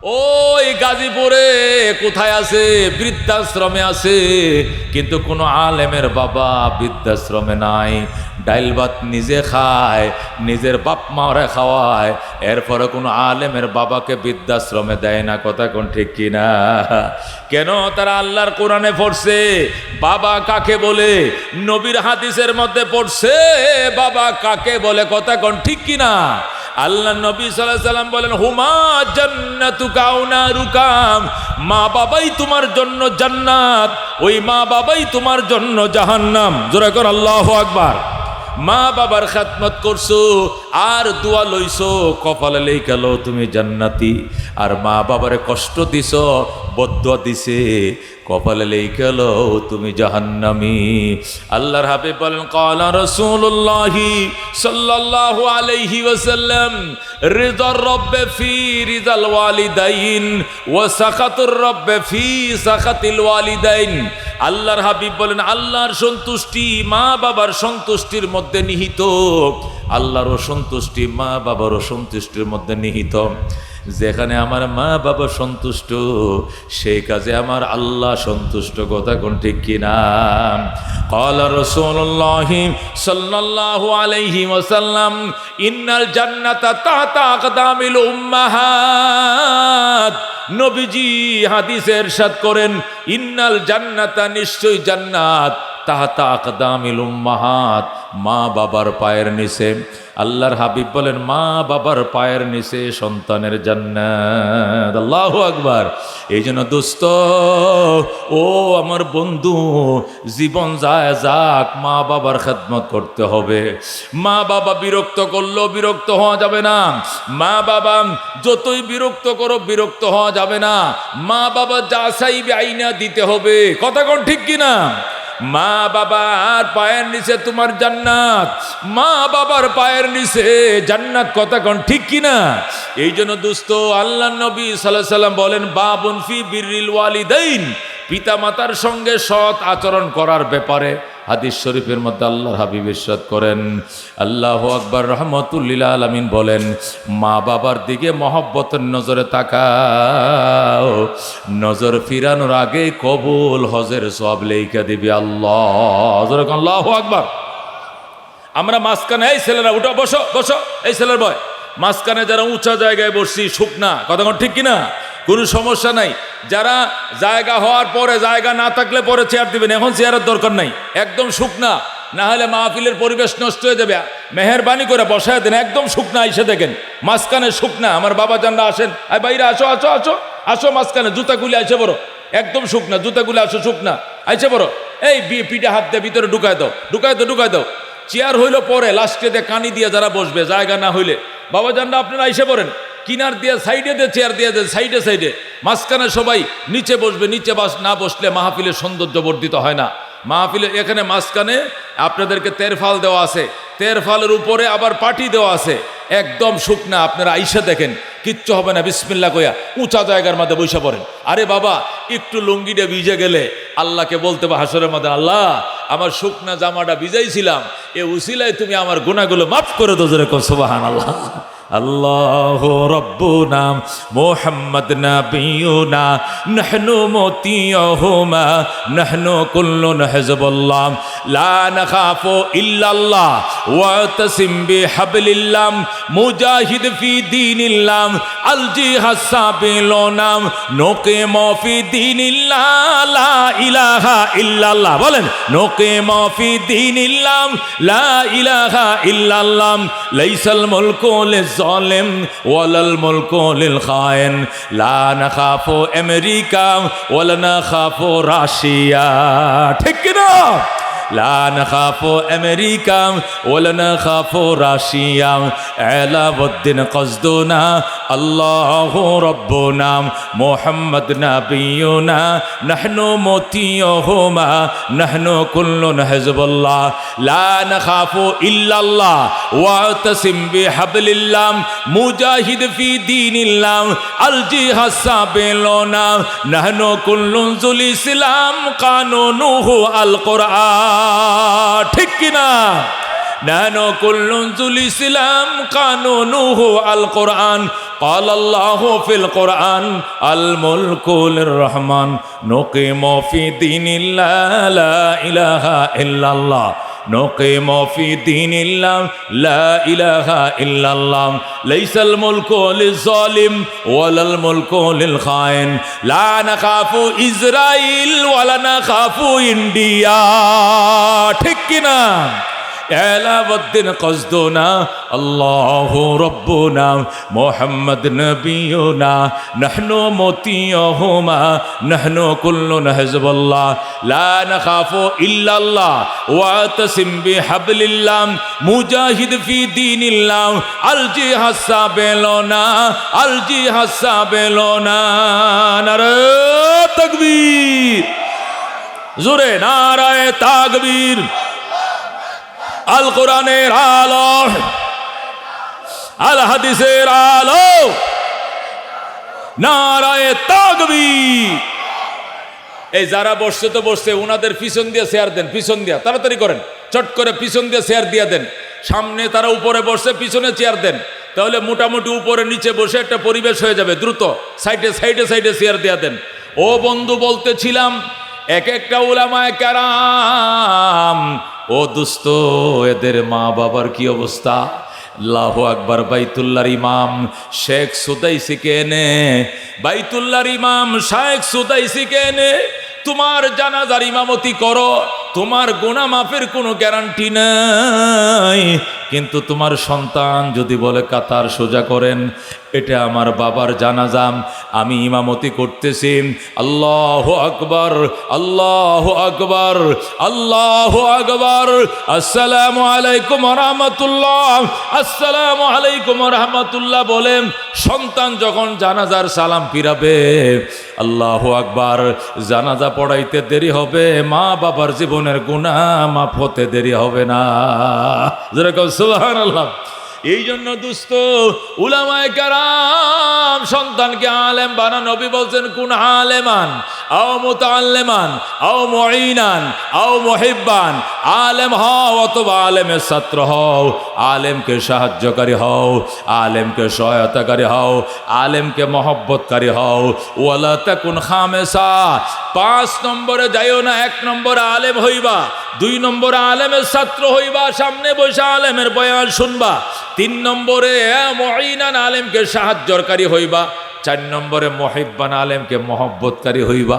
ওই গাজীপুরে কোথায় আছে? বৃদ্ধাশ্রমে আছে, কিন্তু কোনো আলেমের বাবা বৃদ্ধাশ্রমে নাই। ডাইল ভাত নিজে খায়, নিজের বাপ মারে খাওয়ায়, এরপরে কোনো আলেমের বাবাকে বৃদ্ধাশ্রমে দেয় না। কথা কোন ঠিক কিনা? কেন? তারা আল্লাহর কোরআনে পড়ছে বাবা কাকে বলে, নবীর হাদিসের মধ্যে পড়ছে বাবা কাকে বলে। কথা কোন ঠিক কিনা? আল্লাহ নবী সাল্লাল্লাহু আলাইহি সাল্লাম বলেন, হুমা জান্নাতুকা আও নারুকাম, মা বাবাই তোমার জন্য জান্নাত, ওই মা বাবাই তোমার জন্য জাহান্নাম। জোরে কর আল্লাহু আকবার। মা বাবার খেদমত করছো আর দোয়া লইছো, কপালে লেখালো তুমি জান্নাতি, আর মা বাবারে কষ্ট দিছো, বদদুয়া দিছে, কপালে লেখালো তুমি জাহান্নামী। আল্লাহর হাবিব বলেন, ক্বালা রাসূলুল্লাহি সাল্লাল্লাহু আলাইহি ওয়াসাল্লাম, রিদার রাব্বি ফি রিদাল ওয়ালিদাইন ওয়া সাখাতুর রাব্বি ফি সাখাতিল ওয়ালিদাইন। আল্লাহর হাবিব বলেন, আল্লাহর সন্তুষ্টি মা বাবার সন্তুষ্টির মধ্যে নিহিত, আল্লাহর অসন্তুষ্টি মা বাবার অসন্তুষ্টির মধ্যে নিহিত। যেখানে আমার মা বাবা সন্তুষ্ট, সেই কাজে আমার আল্লাহ সন্তুষ্ট। কথা কোন ঠিক কিনা? ক্বালা রাসূলুল্লাহি সাল্লাল্লাহু আলাইহি ওয়াসাল্লাম, ইন্নাল জান্নাতা তাহতা আকদামিল উম্মাহাত। নবীজি হাদিসে ইরশাদ করেন, ইন্নাল জান্নাতা, নিশ্চয় জান্নাত, তাহতা আকদামিল উম্মাহাত, মা বাবার পায়ের নিচে। আল্লাহর হাবিব বলেন, মা বাবার পায়ের নিচে সন্তানের জান্নাত। আল্লাহু আকবার। এই জন্য দোস্ত, ও আমার বন্ধু, জীবন যায় যাক, মা বাবার খেদমত করতে হবে। মা বাবা বিরক্ত করলেও বিরক্ত হওয়া যাবে না। মা বাবা যতই বিরক্ত করো বিরক্ত হওয়া যাবে না। মা বাবা যা চাইবে আইনা দিতে হবে। কথা কোন ঠিক কিনা? মা বাবার পায়ের নিচে তোমার জান্নাত, মা বাবার পায়ের নিচে জান্নাত। কথা কোন ঠিক কিনা? এই জন্য দোস্ত, আল্লাহ নবী সাল্লাল্লাহু আলাইহি সাল্লাম বলেন, বাবুন ফি বিররিল ওয়ালিদাইন, পিতা মাতার সঙ্গে সৎ আচরণ করার ব্যাপারে হাদিস শরীফের মধ্যে আল্লাহর হাবিব ইরশাদ করেন, আল্লাহু আকবার, রাহমাতুল লিল আলামিন বলেন, মা বাবার দিকে মহব্বতের নজরে তাকাও, নজর ফিরানোর আগে কবুল হজের সওয়াব লেখা দিবে আল্লাহ। আল্লাহু আকবার। আমরা মাঝখানে, এই ছেলেরা উঠো, বসো বসো, এই ছেলের বয়, মাঝখানে যারা উঁচা জায়গায় বসছি শুকনা, কথা কোন ঠিক কিনা? কোনো সমস্যা নাই। যারা জায়গা হওয়ার পরে, জায়গা না থাকলে পরে চেয়ার দিবেন, এখন চেয়ারের দরকার নাই, একদম শুকনা, না হলে মাহফিলের পরিবেশ নষ্ট হয়ে যাবে। মেহেরবানি করে বসায় দেন, একদম শুকনা। এসে দেখেন মাঝখানে শুকনা। আমার বাবা জানরা আসেন, আই বাইরে আসো আসো আসো আসো, মাঝখানে জুতা খুলে আইসে বড়, একদম শুকনা, জুতা খুলে আসো, শুকনা আইসে বড়। এই পিঠে হাত দিয়ে ভিতরে ঢুকায় দাও, ঢুকায় দাও, ঢুকায় দাও। চেয়ার হইলো পরে, লাস্টে দিয়ে কানি দিয়ে যারা বসবে, জায়গা না হইলে বাবা জানরা আপনারা আইসে পড়েন, কিনার দিয়ে সাইডে দিয়ে চেয়ার দিয়ে দেন, সাইডে সাইডে, মাঝখানে সবাই নিচে বসবে। নিচে না বসলে মাহফিলের সৌন্দর্য বর্ধিত হয় না। মাহফিলে এখানে মাঝখানে আপনাদেরকে তেরফাল দেওয়া আছে, তেরফালের উপরে আবার পাটি দেওয়া আছে, একদম শুকনা। আপনারা আইসা দেখেন, কিচ্ছু হবে না, বিসমিল্লাহ কইয়া উঁচা জায়গার মধ্যে বসে পড়েন। আরে বাবা, একটু লুঙ্গিটা ভিজে গেলে আল্লাহকে বলতে হবে হাসরের মধ্যে, আল্লাহ আমার শুকনা জামাটা ভিজাইছিলাম, এ উসিলায় তুমি আমার গুনাহগুলো মাফ করে দাও। জোরে কও সুবহানাল্লাহ। আল্লাহু রাব্বুনা মুহাম্মদ নাবিয়ুনা নাহনু মুতিয়ুহুমা নাহনু কুল্লুন হিজবুল্লাহ লা নাখাফু ইল্লাল্লাহ ওয়া তাসিম বিহাবলিল্লাহ মুজাহিদ ফি দীনিল্লাহ আল জিহাদ সাবিলুনা নুকিমু ফি দীনিল্লাহ লা ইলাহা ইল্লাল্লাহ। বলেন, নুকিমু ফি দীনিল্লাহ লা ইলাহা ইল্লাল্লাহ লাইসাল মুলকু লিজ-জালিম ওয়ালাল মুলকু লিল খায়েন লা নাখাফু আমেরিকা ওয়ালা নাখাফু রাশিয়া। ঠিক কি না? লা নাখাফু আমেরিকা ওয়ালা নাখাফু রাশিয়া আলাউদ্দিন কসদুনা আল্লাহু রাব্বুনা মুহাম্মদ নাবিয়ুনা নাহনু মুতিয়ুহুমা নাহনু কুল্লুন হিজবুল্লাহ লা নাখাফু ইল্লাল্লাহ ওয়া তাসিম বিহাবলিল্লাহ মুজাহিদ ফি দীনিল্লাহ আল জিহাদ সাবিলুনা নাহনু কুল্লুন যুল ইসলাম কানুনুহু আল কুরআন। ঠিক কিনা? নাহনু কুল্লুন যুল ইসলাম কানুনুহু আল কোরআন قال الله في القرآن الملك للرحمن نقيم في دين الله لا إله إلا الله نقيم في دين الله لا إله إلا الله ليس الملك للظالم ولا الملك للخائن لا نخاف إسرائيل ولا نخاف إنديا ঠিক কিনা এলাবদ্দিন কসদুনা আল্লাহু রব্বুনা মুহাম্মদ নবিয়ুনা নাহনু মতিয়ুহুমা নাহনু কুল্লুন হিজবুল্লাহ লা নাখাফু ইল্লাল্লাহ ওয়া তাসিম বিহাবলিল্লাহ মুজাহিদ ফি দীনিল্লাহ আল জিহাদ সাবেলুনা আল জিহাদ সাবেলুনা নারে তাকবীর জোরে নারায়ে তাকবীর আল কোরআনের আলো আল হাদিসের আলো নারায়ে তাকবীর এই যারা বসছে তো বসছে ওনাদের পিছন দিয়ে শেয়ার দেন পিছন দিয়া তাড়াতাড়ি করেন চট করে পিছন দিয়ে শেয়ার দিয়ে দেন সামনে তারা উপরে বসছে পিছনে চেয়ার দেন তাহলে মোটামুটি উপরে নিচে বসে একটা পরিবেশ হয়ে যাবে দ্রুত সাইডে সাইডে সাইডে শেয়ার দিয়ে দেন ও বন্ধু বলতেছিলাম এক একটা উলামায়ে কেরাম ও দোস্ত এদের মা বাবার কি অবস্থা আল্লাহু আকবার বাইতুল্লাহর ইমাম শেখ সুদাইসিকে এনে বাইতুল্লাহর ইমাম শেখ সুদাইসিকে এনে তোমার জানাজার ইমামতি করো তোমার গুনাহ মাফের কোনো গ্যারান্টি নাই কিন্তু তোমার সন্তান যদি বলে কাতার সোজা করেন এটা আমার বাবার জানাজাম আমি ইমামতি করতেছি আল্লাহু আকবার আল্লাহু আকবার আল্লাহু আকবার আসসালামু আলাইকুম ওয়া রাহমাতুল্লাহ আসসালামু আলাইকুম ওয়া রাহমাতুল্লাহ বলে সন্তান যখন জানাজার সালাম ফিরাবে আল্লাহু আকবার জানাজা পড়াইতে দেরি হবে মা বাবার জীবনের গুনাহ মাফ হতে দেরি হবে না যেরকম সুবহানাল্লাহ এই জন্য দুস্থ উলামায়ে কেরাম সন্তানকে আলেম বানান নবী বলছেন কোন আলেমান আও মুতাআল্লিমান আও মুঈনান আও মুহিব্বান আলেম হও অথবা আলেমের ছাত্র হও আলেমকে সাহায্যকারী হও আলেমকে সহায়তাকারী হও আলেমকে মহব্বতকারী হও ওয়ালা তাকুন খামেসা 5 নম্বরে যাইও না 1 নম্বরে আলেম হইবা 2 নম্বরে আলেমের ছাত্র হইবা সামনে বসে আলেমের বয়ান শুনবা 3 নম্বরে মুঈনান আলেমকে সাহায্যকারী হইবা 4 নম্বরে মুহিব্বান আলেমকে মহব্বতকারী হইবা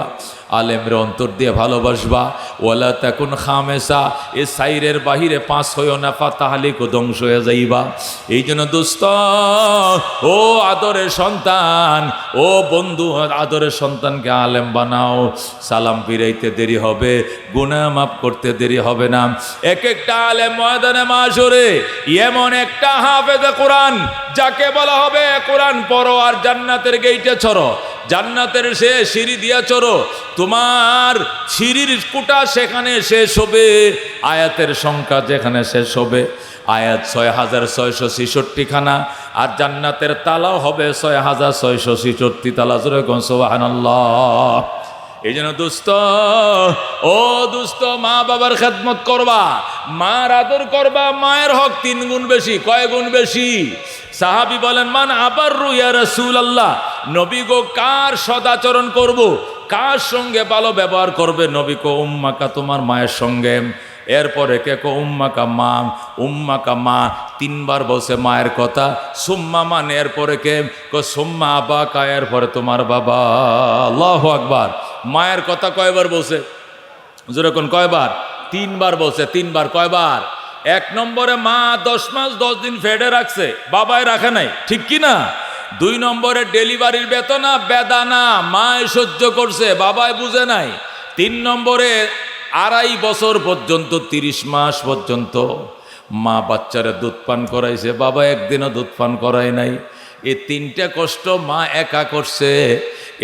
আলেমের অন্তর দিয়ে ভালোবাসবা ওয়ালা তাকুন খামেসা এ সাইরের বাহিরে 5 হইও না ফাতাহলিক ধ্বংস হয়ে যাইবা এই জন্য দোস্ত ও আদরের সন্তান ও বন্ধু আদরের সন্তানকে আলেম বানাও সালাম ফিরাইতে দেরি হবে গুনাহ মাফ করতে দেরি হবে না এক একটা আলেম ময়দানে মাশরে এমন একটা হাফেজে কোরআন যাকে বলা হবে কোরআন পড়ো আর জান্নাতের গেইটে চড়ো জান্নাতের সে সিঁড়ি দিয়া চড়ো তোমার সিঁড়ির কুটা সেখানে শেষ হবে আয়াতের সংখ্যা যেখানে শেষ হবে আয়াত 6666 খানা আর জান্নাতের তালাও হবে 6666 তালা জোরে কোন সুবহানাল্লাহ এই জন্য দুস্থ ও দুস্থ মা বাবার খেদমত করবা মার আদর করবা মায়ের হক 3 গুণ বেশি কয় গুণ বেশি সাহাবী বলেন মান আবাররু ইয়া রাসূলুল্লাহ নবী গো কার সদাচরণ করব কার সঙ্গে ভালো ব্যবহার করবে নবী কো উম্মাকা তোমার মায়ের সঙ্গে এরপরে কে কো উম্মাকা মা 3 বার বলছে মায়ের কথা সুম্মা মান এরপরে কে কো সুম্মা আবাকা এরপরে তোমার বাবা আল্লাহু আকবার মায়ের কথা কয়বার বলছে যেরকম কয়বার 3 বার বলছে 3 বার কয়বার 1 নম্বরে মা 10 মাস 10 দিন ফেডে রাখছে বাবাই রাখে নাই ঠিক কি না 2 নম্বরে ডেলিভারির বেদনা মায় সহ্য করছে বাবাই বুঝে নাই 3 নম্বরে 2.5 বছর পর্যন্ত 30 মাস পর্যন্ত মা বাচ্চারা দুধ পান করাইছে বাবা একদিনও দুধ পান করায় নাই এই 3টা কষ্ট মা একা করছে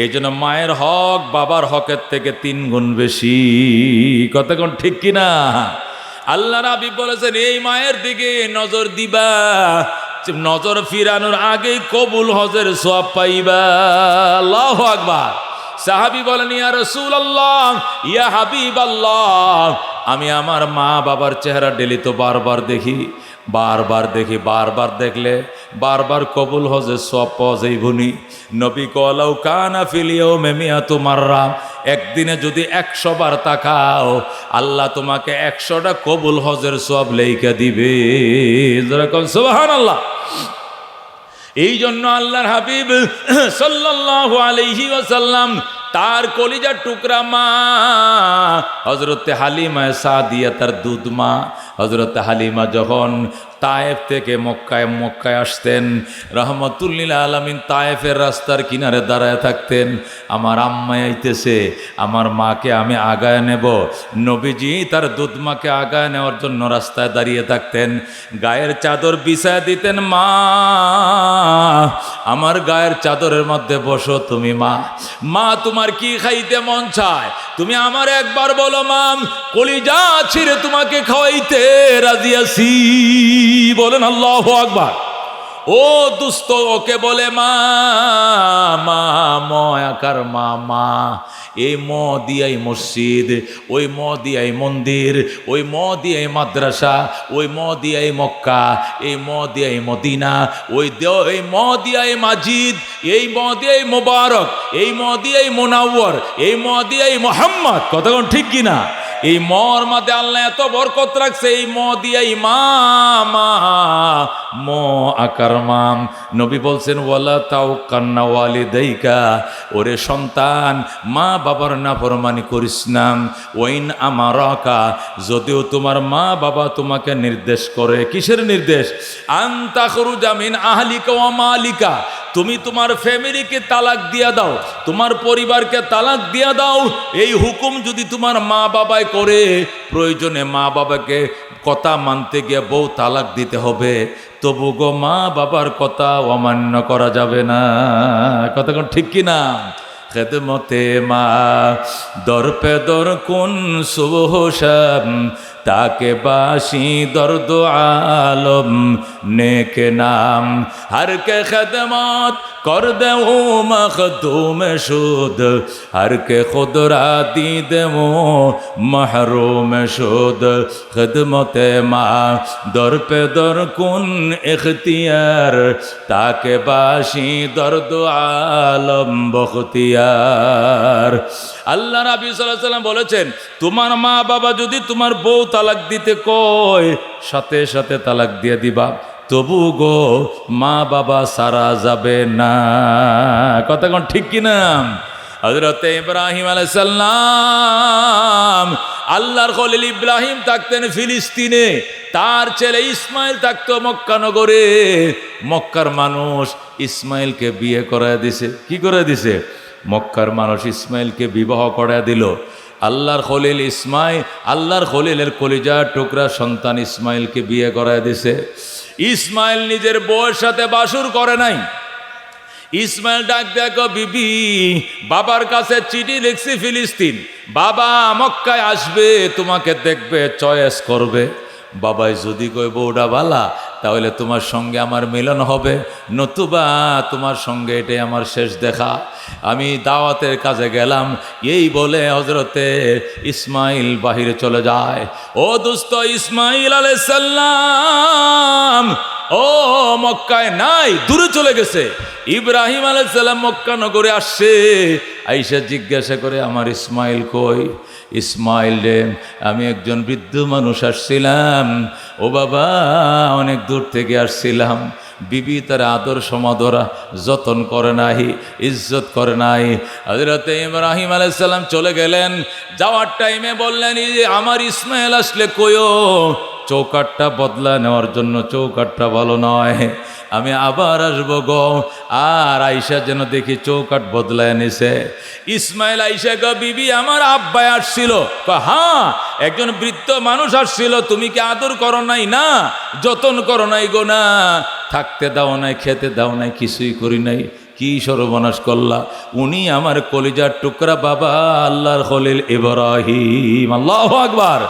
এই জন্য মায়ের হক বাবার হকের থেকে 3 গুণ বেশি কতক্ষণ ঠিক কিনা আল্লাহ নবী বলেছেন এই মায়ের দিকে নজর দিবা নজর ফিরানোর আগেই কবুল হজের সওয়াব পাইবা আল্লাহু আকবার সাহাবী বলেন ইয়া রাসূলুল্লাহ ইয়া হাবিবাল্লাহ আমি আমার মা বাবার চেহারা ডেলি তো বারবার দেখি, বারবার দেখলে বারবার কবুল হজে সব পাওয়া যাইবনি। নবী কলাউ কানা ফিলিও মেমিয়া তোমাররা, একদিনে যদি 100 বার তাকাও আল্লাহ তোমাকে 100টা কবুল হজের সব লেখা দিবে। যেরকম সুবহানাল্লাহ। এই জন্য আল্লাহর হাবিব সাল্লাল্লাহু আলাইহি ওয়াসাল্লাম তার কলিজার টুকরা মা হযরতে হালিমা সাদিয়া, তার দুধ মা হযরতে হালিমা যখন তায়েফ থেকে মক্কায় আসতেন, রহমতুল্লিল আলামিন তায়েফের রাস্তার কিনারে দাঁড়ায় থাকতেন। আমার আম্মা আইতেছে, আমার মাকে আমি আগায় নেব। নবীজি তার দুধ মাকে আগায় নেওয়ার জন্য রাস্তায় দাঁড়িয়ে থাকতেন, গায়ের চাদর বিছায় দিতেন। মা, আমার গায়ের চাদরের মধ্যে বসো তুমি। মা তোমার কি খাইতে মন চায় তুমি আমার একবার বলো। মা, কলিজা ছিঁড়ে তোমাকে খাওয়াইতে রাজি আছি। বলেন আল্লাহু আকবার। ও দুস্থ ওকে বলে মা, মা ময়াকার মা। এই ম দিয়াই মসজিদ, ওই ম দিয়াই মন্দির, ওই ম দিয়াই মাদ্রাসা, ওই ম দিয়াই মক্কা, এই ম দিয়াই মদিনা, ওই ম দিয়াই মাজিদ, এই ম দিয়াই মোবারক, এই ম দিয়াই মুনাওয়ার, এই ম দিয়াই মুহাম্মদ। কতক্ষণ ঠিক কিনা? এই মর মাঝে আল্লাহ এত বরকত রাখছে, এই ম দিয়াই মা ম আকার মাম। নবী বলছেন ওয়ালা তাও কান্না ওয়ালিদাইকা, ওরে সন্তান মা বাবার নাফরমানি করিস না। ওয়াইন আমারাকা, যদিও তোমার মা বাবা তোমাকে নির্দেশ করে। কিসের নির্দেশ? আনতা খরুজা মিন আহলিকা ওয়া মালিকা, তুমি তোমার ফ্যামিলিকে তালাক দিয়া দাও, তোমার পরিবারকে তালাক দিয়া দাও। এই হুকুম যদি তোমার মা বাবাই করে, প্রয়োজনে মা বাবাকে কথা মানতে গিয়ে বউ তালাক দিতে হবে, তবু গো মা বাবার কথা অমান্য করা যাবে না। কতক্ষণ ঠিক কিনা? খেদমতে মা দর পে দর কোন সুবহ শাম, তাকে বাসি দর্দ আলম নেকে নাম। হর কে খেদমত কর দেও মখদুম শুদ, হর কে খুদরা দি দেও মহরুম শুদ। খেদমতে মা দর পে দর কুন ইখতিয়ার, তাকে বাসি দর্দ আলম বখতিয়ার। আল্লাহ নবী সাল্লাল্লাহু আলাইহি ওয়াসাল্লাম বলেছেন, তোমার মা বাবা যদি তোমার বউ তালাক দিতে কয়, সাথে সাথে তালাক দিয়ে দিবা, তবু গো মা বাবা সারা যাবে না। কতক্ষণ ঠিক কিনা? হযরত ইব্রাহিম আলাইহিস সালাম, আল্লাহর খলিল ইব্রাহিম থাকতেন ফিলিস্তিনে, তার ছেলে ইসমাইল থাকতো মক্কা নগরে। মক্কার মানুষ ইসমাইলকে বিয়ে করায় দিছে। কি করে দিছে? মক্কার মানুষ ইসমাইলকে বিবাহ করায় দিল। আল্লাহর খলিল ইসমাইল, আল্লাহর খলিলের কলিজার টুকরা সন্তান ইসমাইলকে বিয়ে করায় দিছে। ইসমাইল নিজের বউয়ের সাথে বাসুর করে নাই। ইসমাইল ডাক দেখো, বিবি বাবার কাছে চিঠি লিখছি ফিলিস্তিন, বাবা মক্কায় আসবে, তোমাকে দেখবে, চয়েস করবে। বাবাই যদি কই বউটা বালা, তাহলে তোমার সঙ্গে আমার মিলন হবে, নতুবা তোমার সঙ্গে এটাই আমার শেষ দেখা। আমি দাওয়াতের কাজে গেলাম, এই বলে হযরতে ইসমাইল বাহিরে চলে যায়। ও দোস্ত, ইসমাইল আলাইহিস সালাম ও মক্কায় নাই, দূরে চলে গেছে। ইব্রাহিম আলাইহিস সালাম মক্কা নগরে আসছে, আইসা জিজ্ঞাসা করে আমার ইসমাইল কই? ইসমাইল রে, আমি একজন বৃদ্ধ মানুষ আসছিলাম, ও বাবা অনেক দূর থেকে আসছিলাম। বিবি তার আদর সমাদরা যতন করে নাই, ইজ্জত করে নাই। হযরত ইব্রাহিম আলাইহিস সালাম চলে গেলেন। যাওয়ার টাইমে বললেন, যে আমার ইসমাইল আসলে কইও চৌকাটটা বদলা নেওয়ার জন্য, চৌকাটটা ভালো নয়, আমি আবার আসবো গো। আর আইসা যেন দেখি চৌকাট বদলায় নিছে। ইসমাইল আইসা গো, বিবি আমার আব্বাই আসছিল। হ্যাঁ, একজন বৃদ্ধ মানুষ আসছিল, তুমি কি আদর করো নাই? না, যতন করো নাই গো। না, থাকতে দাও নাই, খেতে দাও নাই, কিছুই করি নাই। কি সর্বনাশ করলা? উনি আমার কলিজার টুকরা বাবা আল্লাহর খলিল ইব্রাহিম। আল্লাহু আকবার।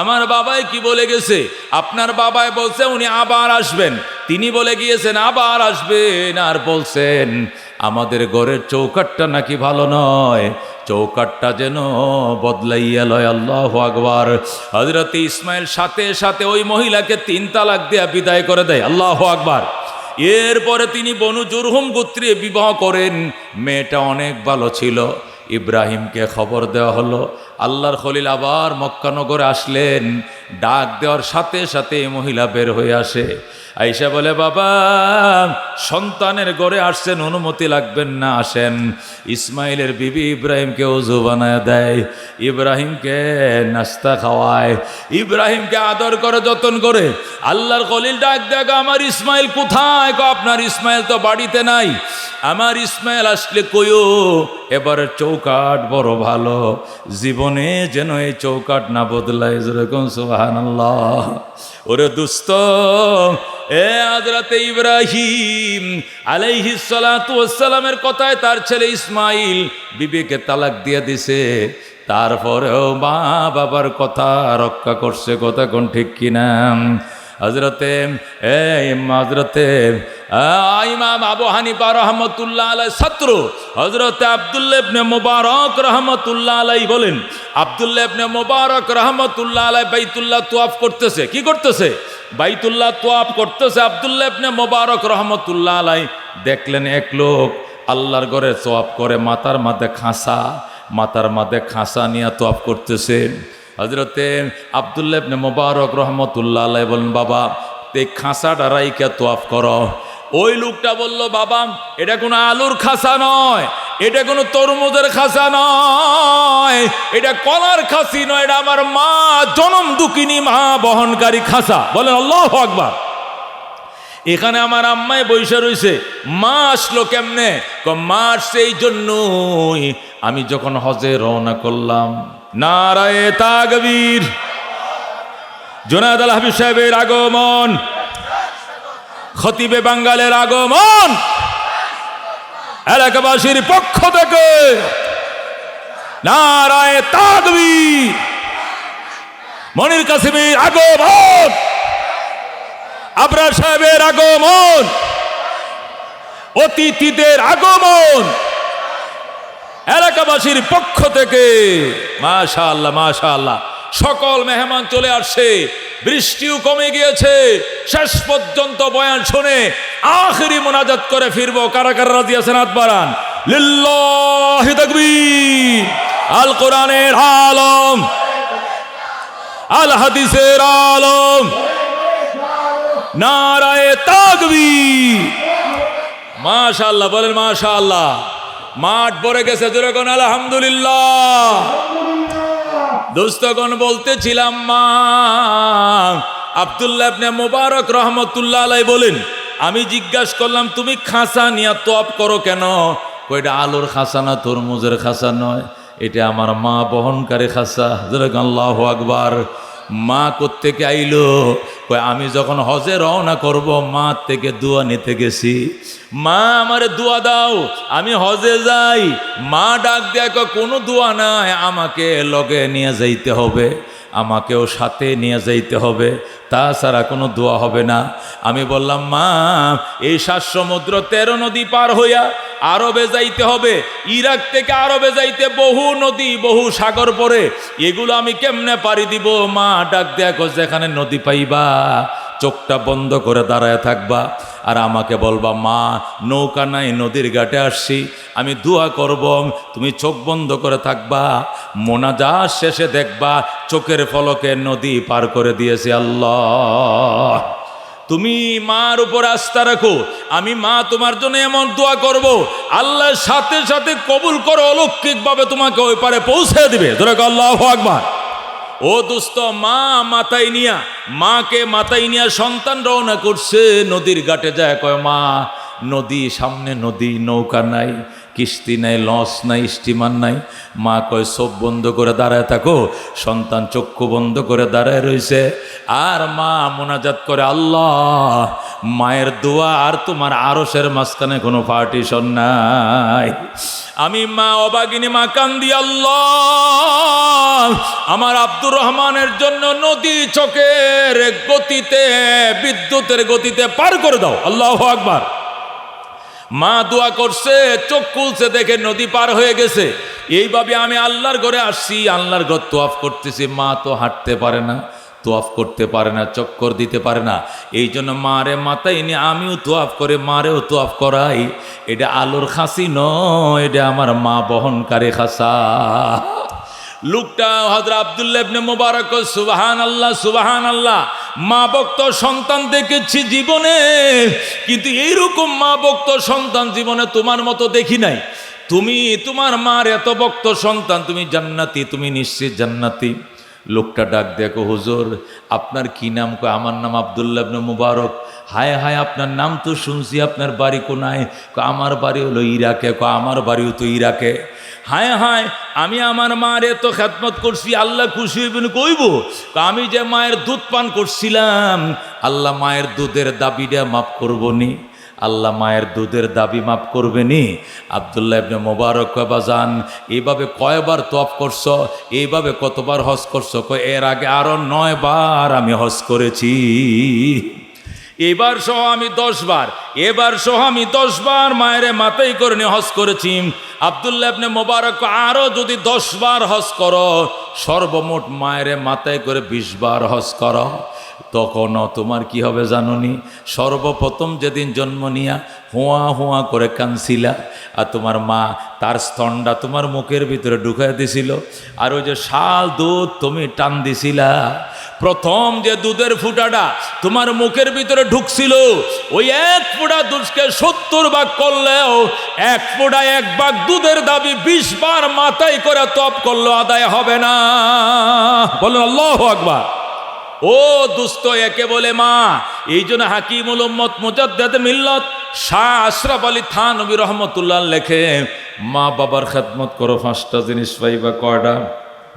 আমার বাবাই কি বলে গেছে? আপনার বাবাই বলছে উনি আবার আসবেন, তিনি বলে গিয়েছেন আবার আসবেন। আর বলছেন আমাদের ঘরের চৌকাটটা নাকি ভালো নয়, চৌকাটটা যেন বদলাইয়া লয়। আল্লাহু আকবার। হযরত ইসমাইল সাথে সাথে ওই মহিলাকে 3 তালাক দিয়া বিদায় করে দেয়। আল্লাহু আকবার। এরপরে তিনি বনু জুরহুম গোত্রে বিবাহ করেন। মেয়েটা অনেক ভালো ছিল। ইব্রাহিমকে খবর দেওয়া হলো। আল্লাহর খলিল আবার মক্কানগরে আসলেন। ডাক দেওয়ার সাথে সাথে মহিলা বের হয়ে আসে। আয়েশা বলে, বাবা সন্তানের ঘরে আসছেন, অনুমতি লাগবেন না, আসেন। ইসমাইলের বিবি ইব্রাহিমকে ওযু বানায় দেয়, ইব্রাহিমকে নাস্তা খাওয়ায়, ইব্রাহিমকে আদর করে যতন করে। আল্লাহর খলিল ডাক দেয়, আমার ইসমাইল কোথায়? আপনার ইসমাইল তো বাড়িতে নাই। আমার ইসমাইল আসলে কইও এবারে চৌকাট বড় ভালো, জীবনে যেন এই চৌকাট না বদলায়। যেরকম সুবহানাল্লাহ। ওরে দুস্ত, এ হযরত ইব্রাহিম আলাইহিস সালাতু ওয়াস সালামের কথায় তার ছেলে ইসমাইল বিবিকে তালাক দিয়ে দিছে, তারপরেও মা বাবার কথা রক্ষা করছে। কথা কোন ঠিক কিনা? হযরতে ইমাম আবু হানিফা রহমতুল্লাহ আলাইহি ছাত্র হযরতে আব্দুল্লাহ ইবনে মুবারক রহমতুল্লাহ আলাইহি বলেন, আব্দুল্লাহ ইবনে মুবারক রহমতুল্লাহ আলাইহি বাইতুল্লাহ তোয়াফ করতেছে। কি করতেছে? বাইতুল্লাহ তোয়াফ করতেছে। আব্দুল্লাহ ইবনে মুবারক রহমতুল্লাহ আলাইহি দেখলেন এক লোক আল্লাহর ঘরে তোয়াফ করে, মাথার মাথায় খাঁসা নিয়ে তোয়াফ করতেছে। হযরতে আব্দুল্লাহ ইবনে মুবারক রহমতুল্লাহ আলাইহি বলেন, বাবা এই খাঁসাটা রাইখা তোয়াফ করো। ওই লোকটা বলল, বাবা এটা কোনো আলুর খাঁসা নয়, এটা কোনো তরমুজের খাঁসা নয়, এটা কলার খাসি নয়, এটা আমার মা জনম দুঃখিনী মা বহনকারী খাঁসা। বলেন আল্লাহু আকবার। এখানে আমার আম্মায় বইসা রইছে। মা আসলো কেমনে? মা আসছে এই জন্যই আমি যখন হজে রওনা করলাম, নারায়ে তাকবীর, জুনায়েদ আল হাবিব সাহেবের আগমন, খতিবে বাঙ্গালের আগমন, এলাকাবাসীর পক্ষ থেকে নারায়ে তাকবীর, মনির কাসিমের আগমন, আবরার সাহেবের আগমন, অতিথিদের আগমন, এলাকাবাসীর পক্ষ থেকে মাশাআল্লাহ মাশাআল্লাহ। সকল মেহমান চলে আসছে, বৃষ্টিও কমে গিয়েছে। শেষ পর্যন্ত বয়ান শুনে আখিরি মুনাজাত করে ফিরবো। কারা কারা রাজি আছেন হাত বাড়ান। লিল্লাহি তাকবীর। আল কোরআনের আলম, আল হাদিসের আলম, নারায়ে তাকবীর। মাশাআল্লাহ বলেন মাশাআল্লাহ। মাঠ ভরে গেছে, জোরে কোন আলহামদুলিল্লাহ। দোস্তগণ বলতেছিলাম, মা আব্দুল্লাহ ইবনে মুবারক রহমতুল্লাহ আলাইহি বলেন, আমি জিজ্ঞাসা করলাম তুমি খাঁসা নিয়ে তোয়াফ করো কেন? কইটা আলুর খাঁসা না, তরমুজের খাঁসা নয়, এটা আমার মা বহনকারী খাঁসা। জোরে কোন আল্লাহু আকবার। মা কোত্থেকে আইলো? কই আমি যখন হজে রওনা করব মা থেকে দোয়া নিতে গেছি, মা আমারে দোয়া দাও, আমি হজে যাই। মা ডাক দেয়া কয় কোনো দোয়া নাই, আমাকে লগে নিয়ে যাইতে হবে, আমাকেও সাথে নিয়ে যাইতে হবে, তাছাড়া কোনো দোয়া হবে না। আমি বললাম, মা এই 7 সমুদ্র 13 নদী পার হইয়া আরবে যাইতে হবে, ইরাক থেকে আরবে যাইতে বহু নদী বহু সাগর পড়ে, এগুলো আমি কেমনে পাড়ি দিব? মা ডাক দেয়া কয় যেখানে নদী পাইবা চোখটা বন্ধ করে দাঁড়ায় থাকবা, আর আমাকে বলবা, মা নৌকা নাই, নদীর ঘাটে আসছি, আমি দোয়া করব, তুমি চোখ বন্ধ করে থাকবা, মোনাজাত শেষে দেখবা চোখের পলকে নদী পার করে দিয়েছে আল্লাহ। তুমি মার উপর আস্থা রাখো, আমি মা তোমার জন্য এমন দোয়া করব, আল্লাহ সাথে সাথে কবুল করে অলৌকিকভাবে তোমাকে ওই পারে পৌঁছে দিবে। ধরে আল্লাহু আকবার। ও দোস্ত, মা মাথায় নিয়া, মাকে মাথায় নিয়া সন্তান রওনা করছে নদীর ঘাটে যায়। কয়, মা নদী সামনে, নদী, নৌকা নাই, কিস্তি নাই, লঞ্চ নাই, স্টিমার নাই। মা কয় চোখ বন্ধ করে দাঁড়ায় থাকো। সন্তান চক্ষু বন্ধ করে দাঁড়ায় রয়েছে, আর মা মোনাজাত করে, আল্লাহ মায়ের দোয়া আর তোমার আরশের মাঝখানে কোনো পার্টিশন নাই। আমি মা অবাগিনী মা কান্দি, আল্লাহ আমার আব্দুর রহমানের জন্য নদী চোখের গতিতে, বিদ্যুতের গতিতে পার করে দাও। আল্লাহু আকবার। মা দোয়া করছে, চোখ খুলছে, দেখে নদী পার হয়ে গেছে। এইভাবে আমি আল্লাহর ঘরে আসছি, আল্লাহর ঘর তোয়াফ করতেছি। মা তো হাঁটতে পারে না, তোয়াফ করতে পারে না, চক্কর দিতে পারে না। এই জন্য মারে মাথায় নিয়ে আমিও তোয়াফ করে মারেও তোয়াফ করাই। এটা আলোর খাসি নয়, এটা আমার মা বহনকারী খাসা। লোকটা হযরত আব্দুল্লাহ ইবনে মুবারক, সুবহানাল্লাহ সুবহানাল্লাহ, মা ভক্ত সন্তান দেখেছি জীবনে, কিন্তু এইরকম মা ভক্ত সন্তান জীবনে তোমার মতো দেখি নাই। তুমি তোমার মার এত ভক্ত সন্তান, তুমি জান্নাতি, তুমি নিশ্চিত জান্নাতি। লোকটা ডাক দেখো, হুজুর আপনার কি নাম? কয় আমার নাম আব্দুল্লাহ ইবনে মুবারক। হায় হায়, আপনার নাম তো শুনছি, আপনার বাড়ি কোনায়? কয় আমার বাড়ি হলো ইরাকে। কয় আমার বাড়িও তো ইরাকে। হায় হায়, আমি আমার মার এত খেদমত করছি, আল্লাহ খুশি হইবেন কইব? আমি যে মায়ের দুধ পান করছিলাম, আল্লাহ মায়ের দুধের দাবিটা মাফ করবনি? আল্লাহ মায়ের দুধের দাবি মাফ করবেনি? আব্দুল্লাহ ইবনে মুবারক কয় বাজান, এইভাবে কয়বার তওয়াফ করছো? এইভাবে কতবার হজ করছো? কয় এর আগে আরো 9 বার আমি হজ করেছি। এবার সহ আমি 10 বার, এবার সহ আমি 10 বার মায়ের মাথায় করে নিয়ে হজ করেছি। আব্দুল্লাহ ইবনে মুবারক আরো যদি 10 বার হজ করো, সর্বমোট মায়ের মাথায় করে 20 বার হজ করো, তখনও তোমার কি হবে জানোনি? সর্বপ্রথম যেদিন জন্ম নিয়া হুয়া হুয়া করে কাঁদছিলা, আর তোমার মা তার স্তনটা তোমার মুখের ভিতরে ঢুকাই দিছিল, আর ওই যে শাল দুধ তুমি টান দিছিলা, প্রথম যে দুধের ফুটাটা তোমার মুখের ভিতরে ঢুকছিল, ওই 1 ফোঁটা দুধকে 70 ভাগ করলেও 1 ফোঁটা 1 ভাগ দুধের দাবি 20 বার মাথায় করে তওয়াফ করলেও আদায় হবে না। বলেন আল্লাহু আকবার। ও দুস্থ, একে বলে মা। এই জন্য হাকিমুল উম্মত মুজাদ্দিদ মিল্লাত শাহ আশরাফ আলী থানভী রহমতুল্লাহ লেখে, মা বাবার খেদমত করো 5টা জিনিস পাইবা। কয়টা?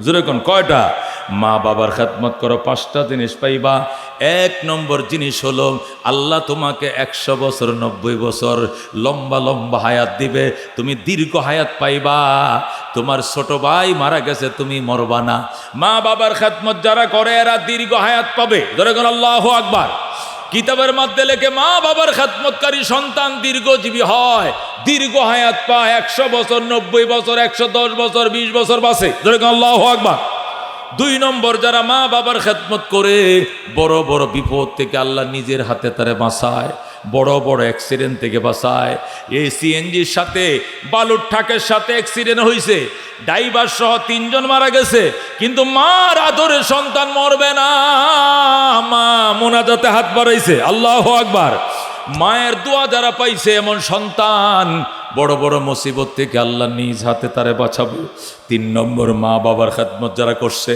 জোরে কোন কয়টা? মা বাবার খেদমত করো 5টা জিনিস পাইবা। 1 নম্বর জিনিস হলো আল্লাহ তোমাকে 100 বছর 90 বছর লম্বা লম্বা হায়াত দিবে, তুমি দীর্ঘ হায়াত পাইবা। তোমার ছোট ভাই মারা গেছে, তুমি মরবা না। মা বাবার খেদমত যারা করে এরা দীর্ঘ হায়াত পাবে। ধরে কোন আল্লাহু আকবার। কিতাবের মধ্যে লেখে মা বাবার খেদমতকারী সন্তান দীর্ঘজীবী হয়, দীর্ঘ হায়াত পায়। 100 বছর, 90 বছর, 110 বছর, 20 বছর বাঁচে। ধরে কোন আল্লাহু আকবার। 2 নম্বর, যারা মা বাবার খেদমত করে বড় বড় বিপদ থেকে আল্লাহ নিজের হাতে তারে বাঁচায়, বড় বড় অ্যাক্সিডেন্ট থেকে বাঁচায়। এই সিএনজির সাথে বালুর ট্রাকের সাথে অ্যাক্সিডেন্ট হয়েছে, ড্রাইভার সহ 3 জন মারা গেছে, কিন্তু মার আদরের সন্তান মরবে না। মা মোনাজাতে হাত বাড়াইছে। আল্লাহু আকবার। মায়ের দোয়া যারা পাইছে এমন সন্তান বড় বড় মুসিবত থেকে আল্লাহ নিজ হাতে তারে বাঁচাবে। 3 নম্বর, মা বাবার খেদমত যারা করছে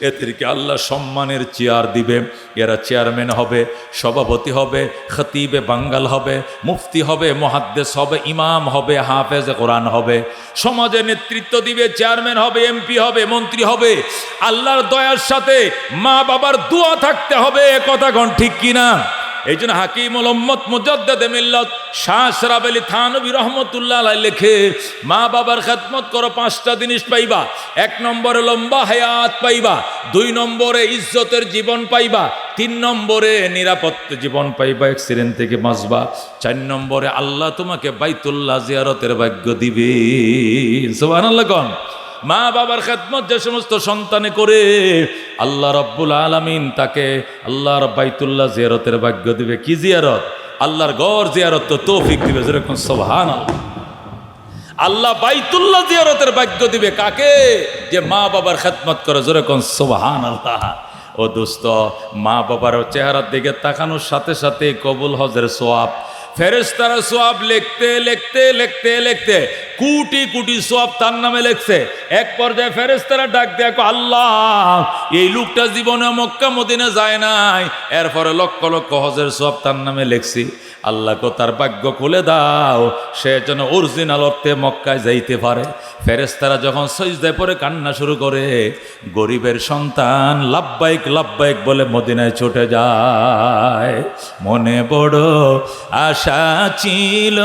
এদেরকে আল্লাহ সম্মানের চেয়ার দিবে। এরা চেয়ারম্যান হবে, সভাপতি হবে, খতিবে বাঙ্গাল হবে, মুফতি হবে, মুহাদ্দিস হবে, ইমাম হবে, হাফেজে কোরআন হবে, সমাজে নেতৃত্ব দিবে, চেয়ারম্যান হবে, এমপি হবে, মন্ত্রী হবে। আল্লাহর দয়ার সাথে মা বাবার দোয়া থাকতে হবে। কথা কোন ঠিক কিনা? এই জন্য হাকিমুল উম্মত মুজাদ্দিদ মিল্লাত শাহ আশরাফ আলী থানভী রহমতুল্লাহ আলাইহি লেখে, মা বাবার খেদমত করো 5টা জিনিস পাইবা। 1 নম্বরে লম্বা হায়াত পাইবা, 2 নম্বরে ইজ্জতের জীবন পাইবা, 3 নম্বরে নিরাপদ জীবন পাইবা, অ্যাক্সিডেন্ট থেকে বাঁচবা, 4 নম্বরে আল্লাহ তোমাকে বাইতুল্লাহ জিয়ারতের ভাগ্য দিবে। সুবহানাল্লাহ কোন। মা বাবার খেদমত যে সমস্ত সন্তানে করে আল্লাহ রাব্বুল আলামিন তাকে আল্লাহর বাইতুল্লাহ জিয়ারতের ভাগ্য দিবে। কি জিয়ারত? আল্লাহর ঘর জিয়ারত তো তৌফিক দিবে। যেরকম সুবহানাল্লাহ। আল্লাহ বাইতুল্লাহ জিয়ারতের ভাগ্য দিবে কাকে? যে মা বাবার খেদমত করে। যেরকম সুবহানাল্লাহ। ও দোস্ত, মা বাবার চেহারার দিকে তাকানোর সাথে সাথে কবুল হজের সওয়াব, ফেরেশতারা সওয়াব লিখতে লিখতে লিখতে লিখতে কোটি কোটি সওয়াব তার নামে লিখছে। এক পর্যায়ে ফেরেশতারা ডাক দেয়, আল্লাহ এই লোকটা জীবনে মক্কা মদিনা যায় নাই, এরপরে লক্ষ লক্ষ হজের সওয়াব তার নামে লিখছি। আল্লাহ কো তার ভাগ্য খুলে দাও, সে যেন অরিজিনাল অর্থে মক্কায় যাইতে পারে। ফেরেশতারা যখন সিজদায় পড়ে কান্না শুরু করে, গরিবের সন্তান লাব্বাইক লাব্বাইক বলে মদিনায় ছুটে যায়। মনে বড় আশা ছিল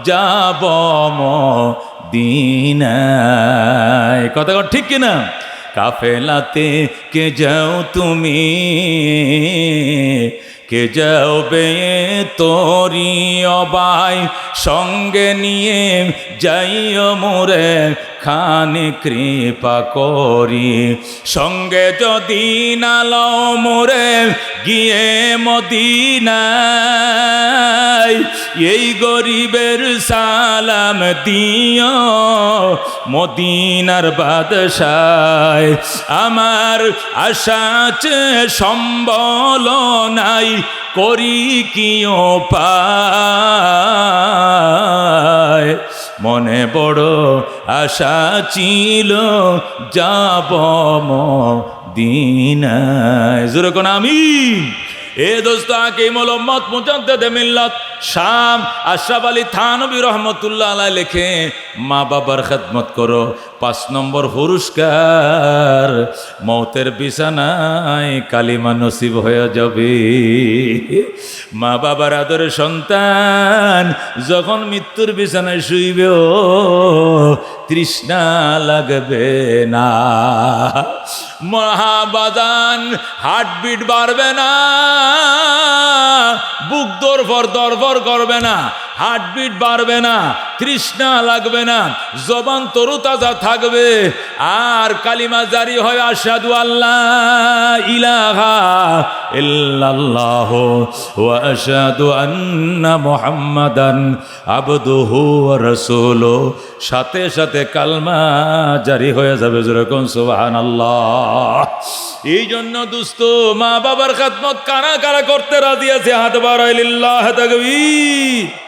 যাব মদিনায়। কথা ঠিক কিনা? কাফেলাতে কে যাও তুমি, কে যাবে তোরি অবাই সঙ্গে নিয়ে যাইও মোরে খানি কৃপা করি সঙ্গে যদি না লও মোরে গিয়ে মদিনায় এই গরিবের সালাম দিও মদিনার বাদশায় আমার আশা আছে সম্বল নাই করি কি উপায় মনে বড় আশা ছিল যাব মদিনায় জোরে কোন আমিন এ দোস্ত আকে মোহাম্মদ মুজাদ্দিদে মিল্লাত শাম আশরাফ আলী থানভী রহমতুল্লাহ আলাইহি লেখে মা বাবার খেদমত করো 5 নম্বর পুরস্কার মৌতের বিছানায় কালিমা নসিব হয়ে যাবে মা বাবার আদরের সন্তান যখন মৃত্যুর বিছানায় শুইবে তৃষ্ণা লাগবে না মহাবাদান হার্টবিট বাড়বে না বুক দরফর করবে না হার্টবিট বাড়বে না তৃষ্ণা লাগবে না জবান তরুতাজা থাকবে আর কালিমা জারি হয় আশহাদু আল্লা ইলাহা ইল্লাল্লাহ ওয়া আশহাদু আন্না মুহাম্মাদান আবদুহু ওয়া রাসূলুহু সাথে সাথে কালমা জারি হয়ে যাবে যেরকম সুবহানাল্লাহ এই জন্য দোস্ত মা বাবার খেদমত কারা কারা করতে রাজি আছে হাত বাড়াই লিল্লাহ তাকবীর